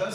10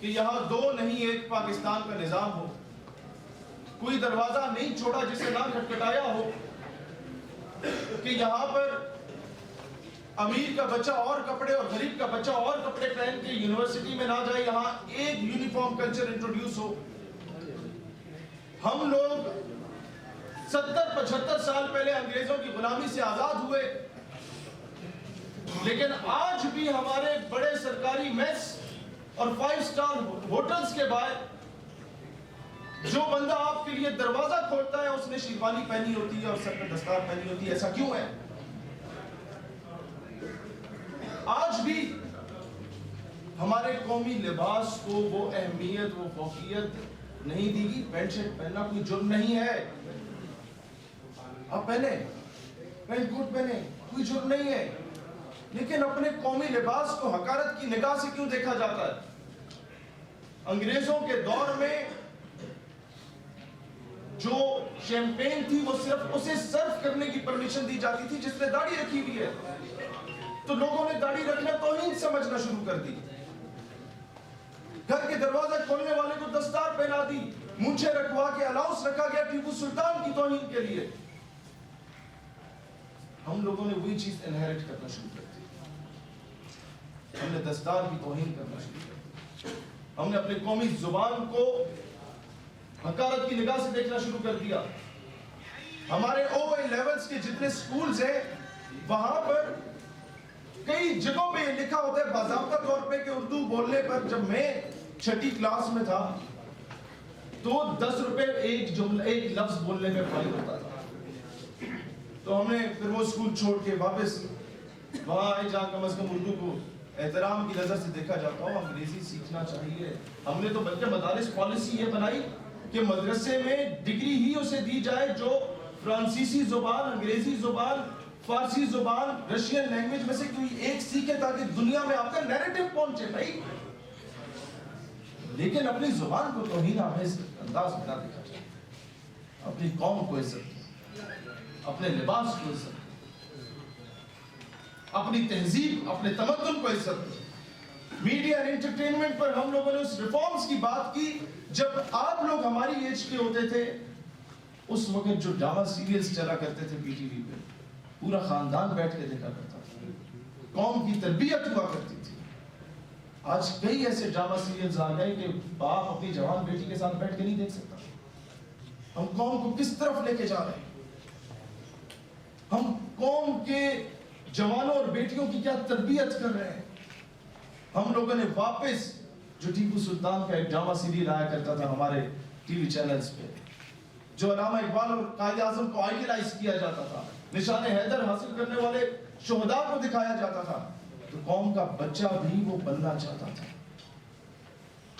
کہ یہاں دو نہیں ایک پاکستان کا نظام ہو. کوئی دروازہ نہیں چھوڑا جسے نہ کھٹکھٹایا ہو کہ یہاں پر امیر کا بچہ اور کپڑے اور غریب کا بچہ اور کپڑے پہن کے یونیورسٹی میں نہ جائے. یہاں ایک یونیفارم کلچر انٹروڈیوس ہو. ہم لوگ 70-75 سال پہلے انگریزوں کی غلامی سے آزاد ہوئے, لیکن آج بھی ہمارے بڑے سرکاری میس اور 5 اسٹار ہوٹلز کے باہر جو بندہ آپ کے لیے دروازہ کھولتا ہے اس نے شیروانی پہنی ہوتی ہے اور سر پہ دستار پہنی ہوتی ہے. ایسا کیوں ہے؟ آج بھی ہمارے قومی لباس کو وہ اہمیت, وہ فوقیت نہیں دی گئی. پینٹ شرٹ پہننا کوئی جرم نہیں ہے, آپ پہنے, پینٹ کوٹ پہنے, کوئی جرم نہیں ہے. لیکن اپنے قومی لباس کو حقارت کی نگاہ سے کیوں دیکھا جاتا ہے؟ انگریزوں کے دور میں جو شیمپین تھی وہ صرف اسے سرو کرنے کی پرمیشن دی جاتی تھی جس نے داڑھی رکھی ہوئی ہے. تو لوگوں نے داڑھی رکھنا توہین سمجھنا شروع کر دی. گھر کے دروازے کھولنے والے کو دستار پہنا دی, مونچھیں رکھوا کے الاؤنس رکھا گیا ٹیپو سلطان کی توہین کے لیے. ہم لوگوں نے وہی چیز انہیرٹ کرنا شروع کر دی. ہم نے دستار کی توہین کرنا شروع کر دی. ہم نے اپنی قومی زبان کو حقارت کی نگاہ سے دیکھنا شروع کر دیا. ہمارے OA لیولز کے جتنے سکولز ہیں وہاں پر کئی جگہوں پہ یہ لکھا ہوتا ہے باضابطہ طور پہ کہ اردو بولنے پر, جب میں 6ٹھی کلاس میں تھا تو 10 روپے ایک لفظ بولنے میں فائن ہوتا تھا. تو ہم نے پھر وہ سکول چھوڑ کے واپس وہاں آئے جہاں کم از کم اردو کو احترام کی نظر سے دیکھا جاتا ہو. انگریزی سیکھنا چاہیے. ہم نے تو بلکہ مدارس پالیسی یہ بنائی کہ مدرسے میں ڈگری ہی اسے دی جائے جو فرانسیسی زبان, انگریزی زبان, فارسی زبان, رشین لینگویج میں سے کوئی ایک سیکھے تاکہ دنیا میں آپ کا نیریٹو پہنچے بھائی. لیکن اپنی زبان کو توہین آمیز انداز میں نہ دیکھا جائے. اپنی قوم کو عزت, اپنے لباس کو عزت, اپنی تہذیب, اپنے تمدن کو عزت. میڈیا اور انٹرٹینمنٹ پر ہم لوگوں نے اس ریفارمز کی بات کی جب آپ لوگ ہماری ایج کے ہوتے تھے. اس وقت جو ڈرامہ سیریلز چلا کرتے تھے پی ٹی وی پہ, پورا خاندان بیٹھ کے دیکھا کرتا تھا. قوم کی تربیت ہوا کرتی تھی. آج کئی ایسے ڈرامہ سیریلز آ گئے کہ باپ اپنی جوان بیٹی کے ساتھ بیٹھ کے نہیں دیکھ سکتا. ہم قوم کو کس طرف لے کے جا رہے ہیں؟ ہم قوم کے جوانوں اور بیٹیوں کی کیا تربیت کر رہے ہیں؟ ہم لوگوں نے واپس جو ٹیپو سلطان کا ایک ڈرامہ سیریل آیا کرتا تھا ہمارے ٹی وی چینلز پہ, جو علامہ اقبال اور قائد اعظم کو آئیڈیلائز کیا جاتا تھا, نشان حیدر حاصل کرنے والے شہداء کو دکھایا جاتا تھا, تو قوم کا بچہ بھی وہ بننا چاہتا تھا.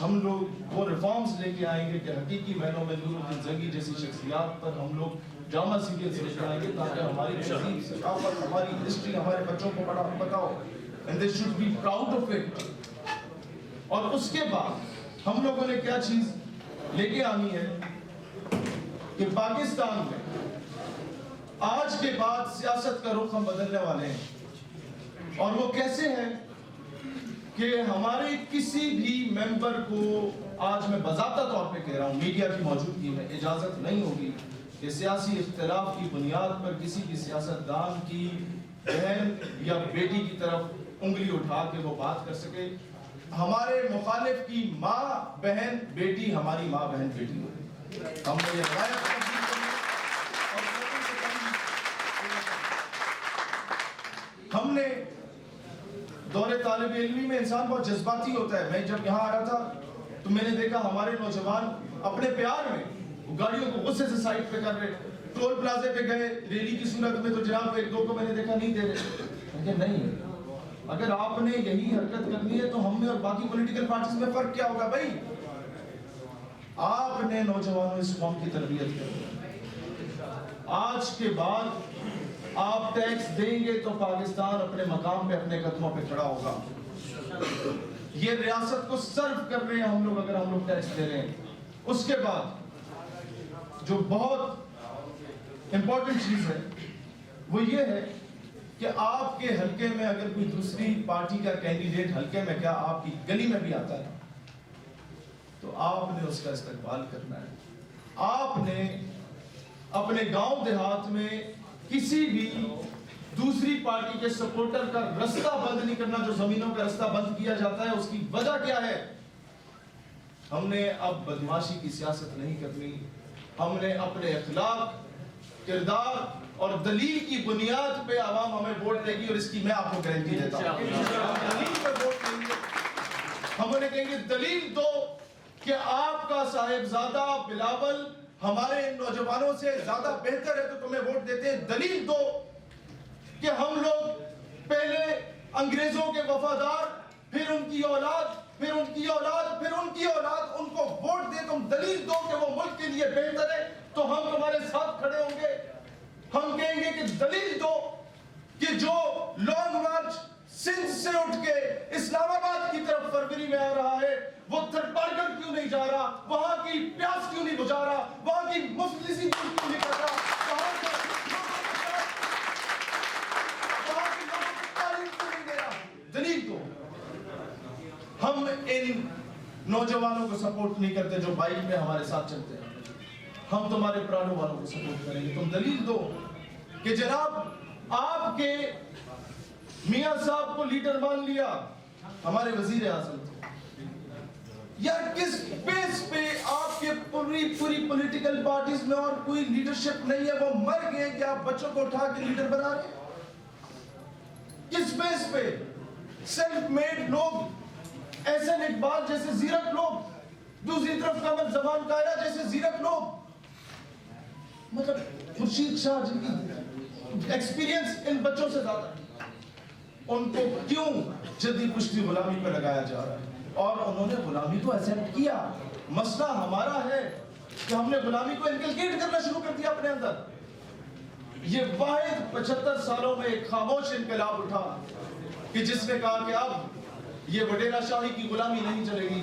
ہم لوگ وہ ریفارمز لے کے آئیں گے کہ حقیقی معنوں میں نور الدین زنگی جیسی شخصیات پر ہم لوگ ڈرامہ سیریلز لے کے آئیں گے تاکہ ہماری تہذیب, ثقافت, ہماری ہسٹری ہمارے بچوں کو پتہ ہو. And they should be proud of it. اور اس کے بعد ہم لوگوں نے کیا چیز لے کے آنی ہے کہ پاکستان میں آج کے بعد سیاست کا رخ ہم بدلنے والے ہیں. اور وہ کیسے ہیں کہ ہمارے کسی بھی ممبر کو, آج میں باضابطہ طور پہ کہہ رہا ہوں, میڈیا کی موجودگی میں اجازت نہیں ہوگی کہ سیاسی اختلاف کی بنیاد پر کسی بھی سیاستدان کی بہن یا بیٹی کی طرف انگلی اٹھا کے وہ بات کر سکے. ہمارے مخالف کی ماں بہن بیٹی ہماری ماں بہن بیٹی ہوگی. ہم نے یہ روایت ہم نے دور طالب علمی میں انسان بہت جذباتی ہوتا ہے. میں جب یہاں آ رہا تھا تو میں نے دیکھا ہمارے نوجوان اپنے پیار میں گاڑیوں کو غصے سے سائڈ پہ کر رہے. ٹول پلازے پہ گئے ریلی کی صورت میں تو جناب ایک دو کو میں نے دیکھا نہیں دے رہے. لیکن نہیں, اگر آپ نے یہی حرکت کرنی ہے تو ہم میں اور باقی پولیٹیکل پارٹیز میں فرق کیا ہوگا بھائی؟ آپ نے نوجوانوں اس قوم کی تربیت کرنی ہے. آج کے بعد آپ ٹیکس دیں گے تو پاکستان اپنے مقام پہ اپنے قدموں پہ کھڑا ہوگا. یہ ریاست کو سرو کر رہے ہیں ہم لوگ اگر ہم لوگ ٹیکس دے رہے ہیں. اس کے بعد جو بہت امپورٹنٹ چیز ہے وہ یہ ہے کہ آپ کے حلقے میں اگر کوئی دوسری پارٹی کا کینڈیڈیٹ حلقے میں کیا آپ کی گلی میں بھی آتا ہے تو آپ نے اس کا استقبال کرنا ہے. آپ نے اپنے گاؤں دیہات میں کسی بھی دوسری پارٹی کے سپورٹر کا رستہ بند نہیں کرنا. جو زمینوں کا رستہ بند کیا جاتا ہے اس کی وجہ کیا ہے؟ ہم نے اب بدماشی کی سیاست نہیں کرنی. ہم نے اپنے اخلاق، کردار اور دلیل کی بنیاد پہ عوام ہمیں ووٹ دے گی، اور اس کی میں آپ کو گارنٹی دیتا ہوں. دلیل پہ ووٹ دیں گے. ہم انہیں کہیں گے دلیل دو کہ آپ کا صاحبزادہ بلاول ہمارے نوجوانوں سے زیادہ بہتر ہے تو تمہیں ووٹ دیتے ہیں. دلیل دو کہ ہم لوگ پہلے انگریزوں کے وفادار، پھر ان کی اولاد، پھر ان کی اولاد، پھر ان کی اولاد، ان کو ووٹ دے. تم دلیل دو کہ وہ ملک کے لیے بہتر ہے تو ہم تمہارے ساتھ کھڑے ہوں گے. ہم کہیں گے کہ دلیل دو کہ جو لانگ مارچ سندھ سے اٹھ کے اسلام آباد کی طرف فروری میں آ رہا ہے وہ تھرپارگڑھ کیوں نہیں جا رہا، وہاں کی پیاس کیوں نہیں بجھا رہا، وہاں کی مفلسی کیوں نہیں کر رہا، وہاں کے تعلیم کیوں نہیں دے رہا. دلیل دو. ہم ان نوجوانوں کو سپورٹ نہیں کرتے جو بائک میں ہمارے ساتھ چلتے ہیں. ہم تمہارے پرانے والوں کو سپورٹ کریں گے. تم دلیل دو کہ جناب آپ کے میاں صاحب کو لیڈر مان لیا، ہمارے وزیر اعظم تھے. یار کس بیس پہ آپ کے پوری پولیٹیکل پارٹیز میں اور کوئی لیڈرشپ نہیں ہے، وہ مر گئے کہ آپ بچوں کو اٹھا کے لیڈر بنا رہے ہیں؟ کس بیس پہ؟ سیلف میڈ لوگ، احسن اقبال جیسے زیرک لوگ، دوسری طرف قمر زمان قاہرہ جیسے زیرک لوگ، مطلب خورشید شاہ جن کی ایکسپیرینس ان بچوں سے زیادہ، ان کو کیوں جدید پشتی غلامی پہ لگایا جا رہا ہے؟ اور انہوں نے غلامی کو ایکسپٹ کیا. مسئلہ ہمارا ہے کہ ہم نے غلامی کو انکلکیٹ کرنا شروع کر دیا اپنے اندر. یہ واحد 75 سالوں میں ایک خاموش انقلاب اٹھا کہ جس نے کہا کہ اب یہ وڈیرا شاہی کی غلامی نہیں چلے گی،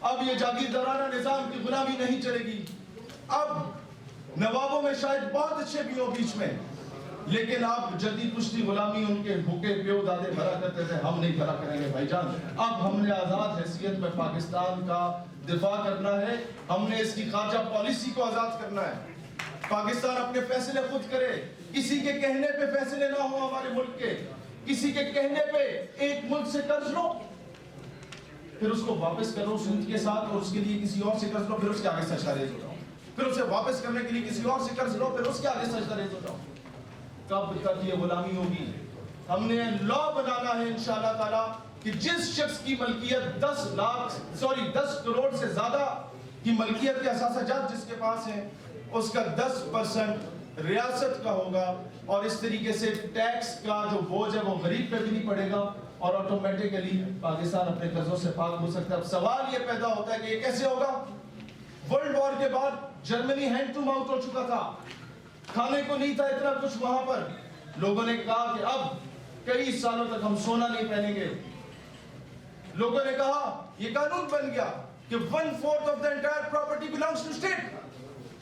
اب یہ جاگیردارانہ نظام کی غلامی نہیں چلے گی. اب نوابوں میں شاید بہت اچھے بھی ہوں بیچ میں، لیکن آپ جدید پشتی غلامی ان کے بھوکے پیو دادے بھرا کرتے تھے، ہم نہیں بھرا کریں گے بھائی جان. اب ہم نے آزاد حیثیت میں پاکستان کا دفاع کرنا ہے. ہم نے اس کی خارجہ پالیسی کو آزاد کرنا ہے. پاکستان اپنے فیصلے خود کرے، کسی کے کہنے پہ فیصلے نہ ہو ہمارے ملک کے. کسی کے کہنے پہ ایک ملک سے قرض لو، پھر اس کو واپس کرو سود کے ساتھ، اور اس کے لیے کسی اور سے قرض لو، پھر اس کے آگے سجدہ ریز ہو جاؤ. پھر اسے واپس کرنے کے لیے کسی اور سے قرض لو، پھر اس کے آگے سجدہ ریز ہو جاؤ. کب تک یہ غلامی ہوگی؟ ہم نے لا بنانا ہے انشاءاللہ تعالیٰ کہ جس شخص کی ملکیت 10 کروڑ سے زیادہ کی ملکیت کے اثاثہ جات جس کے پاس ہیں، اس کا 10% ریاست کا ہوگا، اور اس طریقے سے ٹیکس کا جو بوجھ ہے وہ غریب پہ بھی نہیں پڑے گا، اور آٹومیٹکلی پاکستان اپنے قرضوں سے پاک ہو سکتا ہے. اب سوال یہ پیدا ہوتا ہے کہ یہ کیسے ہوگا؟ ورلڈ وار کے بعد جرمنی ہینڈ ٹو ماؤتھ ہو چکا تھا، کھانے کو نہیں تھا اتنا کچھ وہاں پر. لوگوں نے کہا کہ اب کئی سالوں تک ہم سونا نہیں پہنیں گے. لوگوں نے کہا، یہ قانون بن گیا کہ 1/4 of the entire property belongs to state.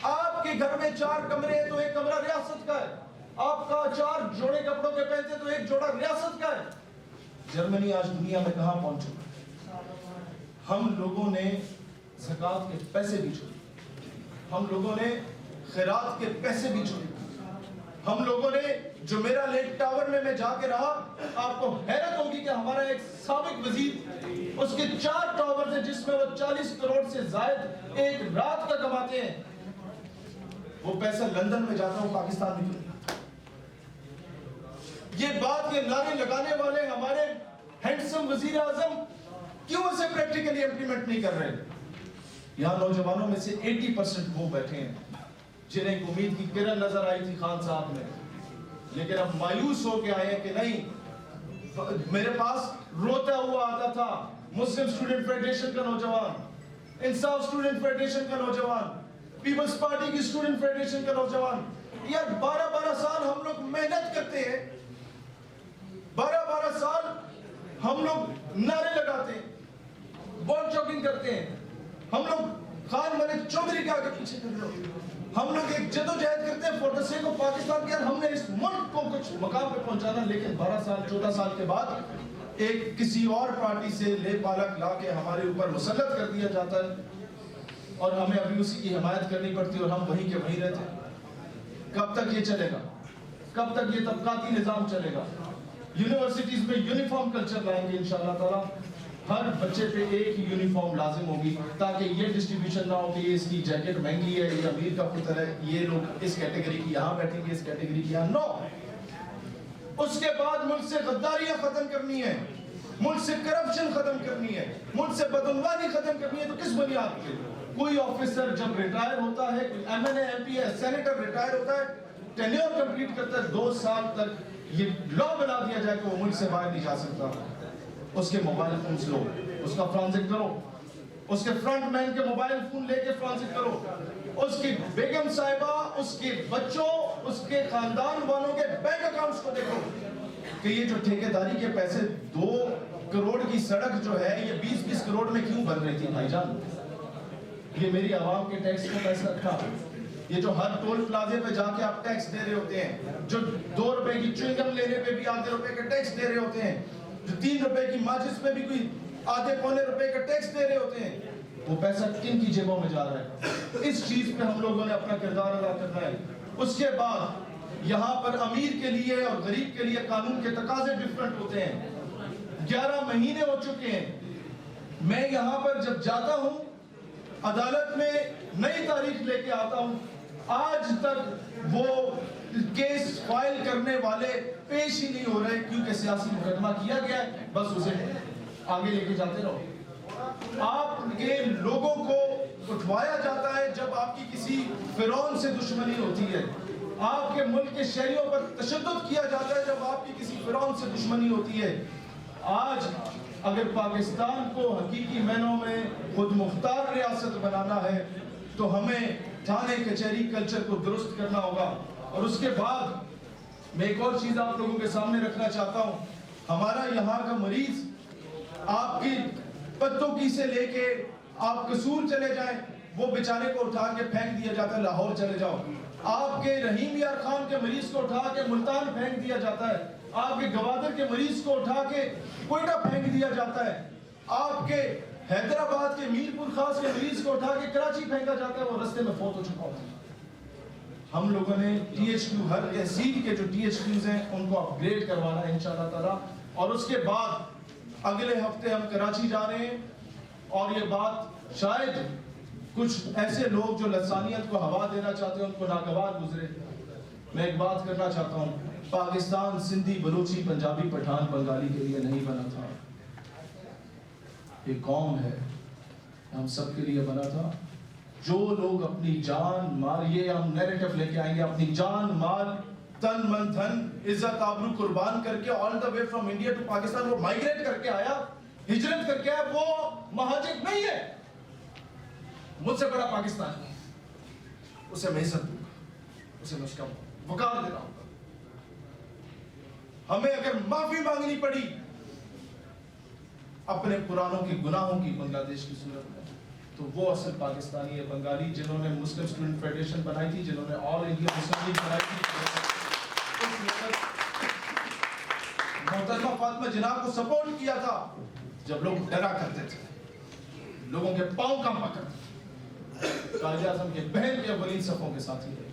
آپ کے گھر میں 4 کمرے ہیں تو ایک کمرہ ریاست کا ہے. آپ کا 4 جوڑے کپڑوں کے پہنتے تو ایک جوڑا ریاست کا ہے. جرمنی آج دنیا میں کہاں پہنچ چکا؟ ہم لوگوں نے زکوٰۃ کے پیسے بھی چھوڑے، ہم لوگوں نے خیرات کے پیسے بھی چھوڑے. ہم لوگوں نے جو میرا لیک ٹاور میں جا کے رہا، آپ کو حیرت ہوگی کہ ہمارا ایک سابق وزیر، اس کے 4 ٹاور ہیں جس میں وہ 40 کروڑ سے زائد ایک رات کا کماتے ہیں. وہ پیسہ لندن میں جاتا ہوں، پاکستان میں کیوں؟ یہ بات کے نعرے لگانے والے ہمارے ہینڈسم وزیر اعظم کیوں اسے پریکٹیکلی امپلیمنٹ نہیں کر رہے؟ یہاں نوجوانوں میں سے 80% وہ بیٹھے ہیں جنہیں ایک امید کی کرن نظر آئی تھی خان صاحب میں، لیکن اب مایوس ہو کے آئے کہ نہیں. میرے پاس روتا ہوا آتا تھا مسلم اسٹوڈنٹ فیڈریشن کا نوجوان، انصاف اسٹوڈنٹ فیڈریشن کا نوجوان، پیپلز پارٹی کی اسٹوڈنٹ فیڈریشن کا نوجوان. یار 12 سال ہم لوگ محنت کرتے ہیں، 12 سال ہم لوگ نعرے لگاتے ہیں، بال چوکنگ کرتے ہیں، ہم لوگ خان ملک چودھری کے آگے پیچھے کر لو، ہم لوگ ایک جدوجہد کرتے ہیں for the sake of Pakistan کے، ہم نے اس ملک کو کچھ مقام پہ پہنچانا. لیکن 12 سال 14 سال کے بعد ایک کسی اور پارٹی سے لے پالک لا کے ہمارے اوپر مسلط کر دیا جاتا ہے اور ہمیں ابھی اسی کی حمایت کرنی پڑتی ہے اور ہم وہیں کے وہیں رہتے ہیں. کب تک یہ چلے گا؟ کب تک یہ طبقاتی نظام چلے گا؟ یونیورسٹیز میں یونیفارم کلچر لائیں گے انشاءاللہ تعالیٰ. ہر بچے پہ ایک ہی یونیفارم لازم ہوگی تاکہ یہ ڈسٹریبیوشن نہ ہو کہ یہ اس کی جیکٹ مہنگی ہے, یہ امیر کا پتر ہے, یہ لوگ اس کیٹیگری کی یہاں بیٹھیں گے, اس کیٹیگری کی یہاں. نو. اس کے بعد ملک سے غداریاں ختم کرنی ہے, ملک سے کرپشن ختم کرنی ہے, ملک سے بدعنوانی ختم کرنی ہے. تو کس بنیاد پہ؟ کوئی آفیسر جب ریٹائر ہوتا ہے, کوئی ایم این اے, ایم پی ہے, سینیٹر ریٹائر ہوتا ہے, ٹینیور کمپلیٹ کرتا ہے, 2 سال تک یہ لا بنا دیا جائے کہ وہ ملک سے باہر نہیں جا سکتا. اس کے موبائل فونز لو, اس کا فرانزک کرو, اس کے فرنٹ مین کے موبائل فون لے کے فرانزک کرو, اس کی بیگم صاحبہ, اس کے بچوں, اس کے خاندان والوں کے بینک اکاؤنٹس کو دیکھو کہ یہ جو ٹھیکیداری کے پیسے 2 کروڑ کی سڑک جو ہے یہ 20-20 کروڑ میں کیوں بن رہی تھی بھائی جان؟ یہ میری عوام کے ٹیکس کا پیسہ تھا. یہ جو ہر ٹول پلازے پہ جا کے آپ ٹیکس دے رہے ہوتے ہیں, جو 2 روپے کی چوئنگم لینے پہ بھی آدھے روپے کا ٹیکس دے رہے ہوتے ہیں, جو 3 روپے کی ماچس پہ بھی کوئی آدھے پونے روپے کا ٹیکس دے رہے ہوتے ہیں, وہ پیسہ کن کی جیبوں میں جا رہا ہے؟ اس چیز پہ ہم لوگوں نے اپنا کردار ادا کرنا ہے. اس کے بعد یہاں پر امیر کے لیے اور غریب کے لیے قانون کے تقاضے ڈیفرنٹ ہوتے ہیں. 11 مہینے ہو چکے ہیں, میں یہاں پر جب جاتا ہوں عدالت میں نئی تاریخ لے کے آتا ہوں, آج تک وہ کیس فائل کرنے والے پیش ہی نہیں ہو رہے کیونکہ سیاسی مقدمہ کیا گیا ہے, بس اسے آگے لے کے جاتے رہو. آپ کے لوگوں کو اٹھوایا جاتا ہے جب آپ کی کسی فرعون سے دشمنی ہوتی ہے, آپ کے ملک کے شہریوں پر تشدد کیا جاتا ہے جب آپ کی کسی فرعون سے دشمنی ہوتی ہے. آج اگر پاکستان کو حقیقی معنوں میں خود مختار ریاست بنانا ہے تو ہمیں تھانے کچہری کلچر کو درست کرنا ہوگا. اور اس کے بعد میں ایک اور چیز آپ لوگوں کے سامنے رکھنا چاہتا ہوں. ہمارا یہاں کا مریض آپ کی پتوں کی سے لے کے آپ قصور چلے جائیں, وہ بیچارے کو اٹھا کے پھینک دیا جاتا ہے لاہور چلے جاؤ. آپ کے رحیم یار خان کے مریض کو اٹھا کے ملتان پھینک دیا جاتا ہے, آپ کے گوادر کے مریض کو اٹھا کے کوئٹہ پھینک دیا جاتا ہے, آپ کے حیدرآباد کے میرپور خاص کے مریض کو اٹھا کے کراچی پھینکا جاتا ہے, وہ رستے میں فوت ہو چکا ہوتا ہے. ہم لوگوں نے ٹی ایچ کیو, ہر تحصیل کے جو ٹی ایچ کیوز ہیں ان کو اپ گریڈ کروانا ہے انشاءاللہ تعالیٰ. اور اس کے بعد اگلے ہفتے ہم کراچی جا رہے ہیں, اور یہ بات شاید کچھ ایسے لوگ جو لسانیت کو ہوا دینا چاہتے ہیں ان کو ناگوار گزرے. میں ایک بات کرنا چاہتا ہوں, پاکستان سندھی, بلوچی, پنجابی, پٹھان, بنگالی کے لیے نہیں بنا تھا. یہ قوم ہے, ہم سب کے لیے بنا تھا. جو لوگ اپنی جان مال, یہ ہم نیریٹو لے کے آئیں گے, اپنی جان مال, تن من دھن, عزت آبرو قربان کر کے all the way from India to Pakistan, وہ مائگریٹ کر کے آیا, ہجرت کر کے آیا, وہ مہاجر نہیں ہے. مجھ سے بڑا پاکستان ہے, اسے میں عزت دوں گا, اسے میں اس کا وقار دینا ہوگا. ہمیں اگر معافی مانگنی پڑی اپنے پرانوں کے گناہوں کی بنگلہ دیش کی صورت میں, تو وہ اصل پاکستانی ہے. بنگالی جنہوں نے مسلم اسٹوڈنٹ فیڈریشن بنائی تھی, جنہوں نے آل انڈیا مسلم لیگ بنائی تھی, محترمہ فاطمہ جناح کو سپورٹ کیا تھا جب لوگ ڈرا کرتے تھے, لوگوں کے پاؤں کام پکڑتے تھے. قائد اعظم کے بہن کے اولین صفوں کے ساتھی ہے,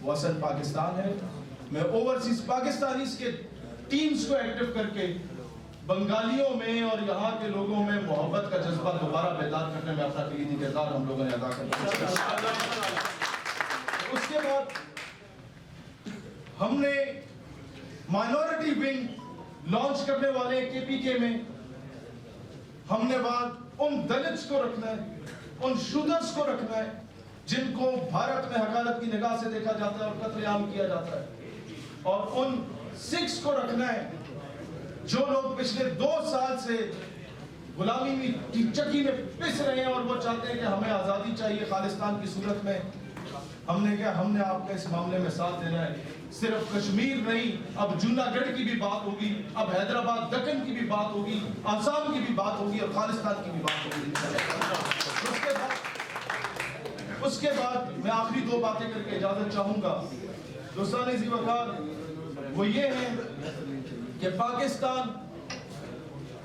وہ اصل پاکستان ہے. میں اوورسیز پاکستانیز کے ٹیمز کو ایکٹیو کر کے بنگالیوں میں اور یہاں کے لوگوں میں محبت کا جذبہ دوبارہ بیدار کرنے میں اپنا کلیدی کردار ہم لوگوں نے ادا کرنا. اس کے بعد ہم نے مائنورٹی ونگ لانچ کرنے والے کے پی کے میں ہم نے بات ان دلتس کو رکھنا ہے, ان شودرز کو رکھنا ہے جن کو بھارت میں حقارت کی نگاہ سے دیکھا جاتا ہے اور قتل عام کیا جاتا ہے, اور ان سکھس کو رکھنا ہے جو لوگ پچھلے 2 سال سے غلامی کی چکی میں پس رہے ہیں اور وہ چاہتے ہیں کہ ہمیں آزادی چاہیے خالصتان کی صورت میں. ہم نے کہا ہم نے آپ کا اس معاملے میں ساتھ دینا ہے. صرف کشمیر نہیں, اب جوناگڑھ کی بھی بات ہوگی, اب حیدرآباد دکن کی بھی بات ہوگی, آسام کی بھی بات ہوگی, اور خالصتان کی بھی بات ہوگی. اس کے بعد میں آخری 2 باتیں کر کے اجازت چاہوں گا. دوستان عزیز وقار, وہ یہ ہے کہ پاکستان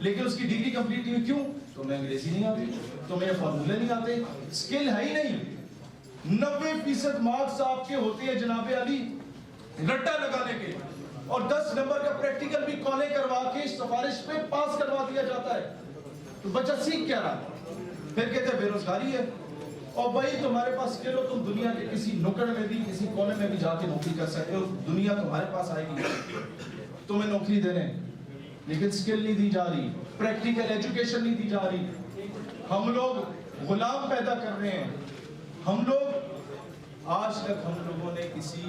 لیکن اس کی ڈگری کمپلیٹ نہیں ہوئی. کیوں؟ تمہیں انگریزی نہیں آتی, تمہیں فارمولے نہیں آتے, اسکل ہے ہی نہیں. 90% مارکس آپ کے ہوتے ہیں جناب علی رٹا لگانے کے, اور 10 نمبر کا پریکٹیکل بھی کالے کروا کے سفارش پہ پاس کروا دیا جاتا ہے. تو بچہ سیکھ کیا رہا؟ پھر کہتے ہیں بے روزگاری ہے. اور بھائی تمہارے پاس اسکل ہو, تم دنیا کے کسی نکڑ میں بھی, کسی کونے میں بھی جا کے نوکری کر سکتے ہو, دنیا تمہارے پاس آئے گی تمہیں نوکری دینے, لیکن اسکل نہیں دی جا رہی, پریکٹیکل ایجوکیشن نہیں دی جا رہی. ہم لوگ غلام پیدا کر رہے ہیں. ہم لوگ آج تک ہم لوگوں نے کسی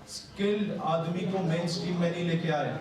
اسکلڈ آدمی کو مین اسٹریم میں نہیں لے کے آئے.